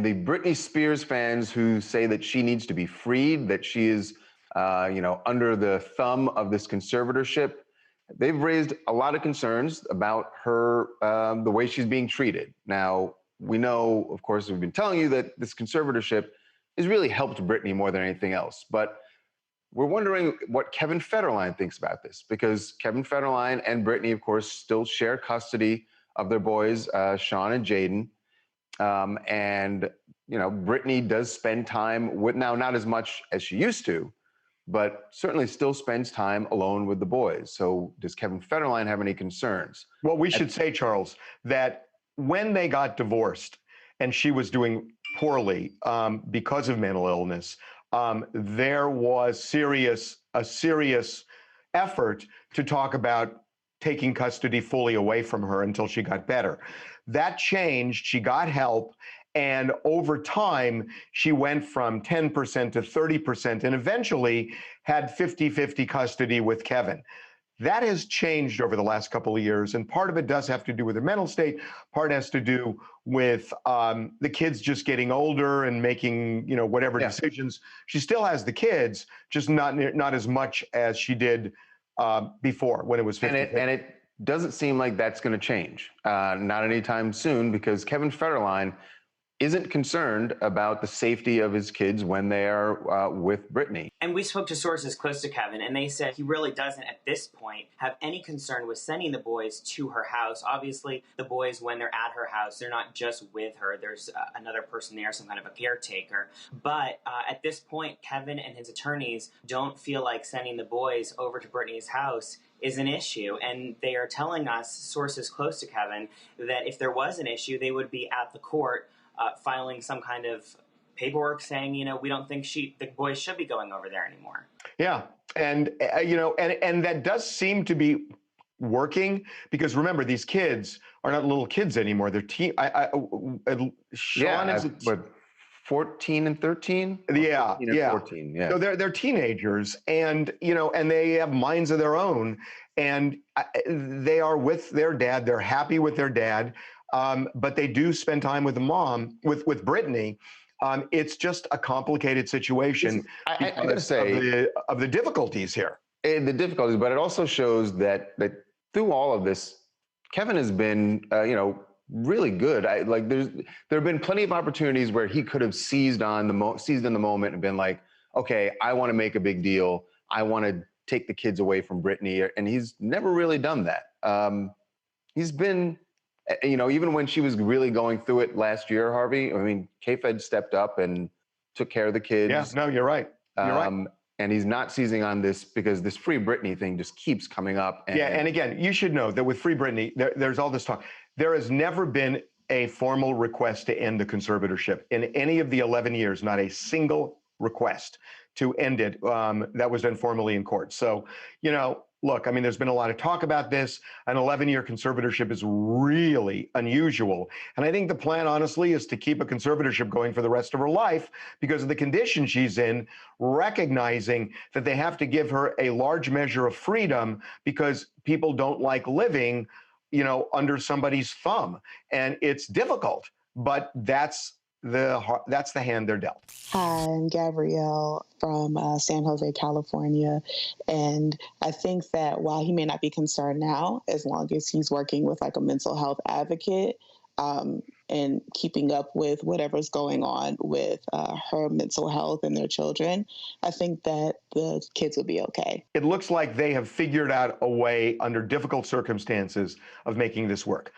The Britney Spears fans who say that she needs to be freed, that she is, under the thumb of this conservatorship, they've raised a lot of concerns about her, the way she's being treated. Now, we know, of course, we've been telling you that this conservatorship has really helped Britney more than anything else. But we're wondering what Kevin Federline thinks about this, because Kevin Federline and Britney, of course, still share custody of their boys, Sean and Jayden. Britney does spend time with, now not as much as she used to, but certainly still spends time alone with the boys. So does Kevin Federline have any concerns? Well, we should say, Charles, that when they got divorced and she was doing poorly because of mental illness, there was a serious effort to talk about taking custody fully away from her until she got better. That changed, she got help, and over time, she went from 10% to 30% and eventually had 50-50 custody with Kevin. That has changed over the last couple of years, and part of it does have to do with her mental state, part has to do with the kids just getting older and making, whatever decisions. She still has the kids, just not as much as she did before when it was 50-50. And it doesn't seem like that's going to change, not anytime soon, because Kevin Federline isn't concerned about the safety of his kids when they are with Britney. And we spoke to sources close to Kevin, and they said he really doesn't, at this point, have any concern with sending the boys to her house. Obviously, the boys, when they're at her house, they're not just with her. There's another person there, some kind of a caretaker. But at this point, Kevin and his attorneys don't feel like sending the boys over to Britney's house is an issue. And they are telling us, sources close to Kevin, that if there was an issue, they would be at the court filing some kind of paperwork saying, we don't think the boys should be going over there anymore. Yeah, and and that does seem to be working, because remember, these kids are not little kids anymore. They're Sean is 14 and 13. Yeah, 14 and 14. Yeah. So they're teenagers, and and they have minds of their own, and they are with their dad. They're happy with their dad. But they do spend time with the mom, with Britney. It's just a complicated situation. I gotta say, of the difficulties here. The difficulties, but it also shows that through all of this, Kevin has been, really good. There have been plenty of opportunities where he could have seized in the moment and been like, okay, I want to make a big deal. I want to take the kids away from Britney, and he's never really done that. He's been. Even when she was really going through it last year, Harvey, K-Fed stepped up and took care of the kids. Yeah, no, you're right. You're right. And he's not seizing on this because this Free Britney thing just keeps coming up. And again, you should know that with Free Britney, there's all this talk. There has never been a formal request to end the conservatorship. In any of the 11 years, not a single request to end it that was done formally in court. So, look, there's been a lot of talk about this. An 11-year conservatorship is really unusual. And I think the plan, honestly, is to keep a conservatorship going for the rest of her life because of the condition she's in, recognizing that they have to give her a large measure of freedom because people don't like living, under somebody's thumb. And it's difficult, but that's the hand they're dealt. Hi, I'm Gabrielle from San Jose, California. And I think that while he may not be concerned now, as long as he's working with a mental health advocate and keeping up with whatever's going on with her mental health and their children, I think that the kids will be okay. It looks like they have figured out a way under difficult circumstances of making this work.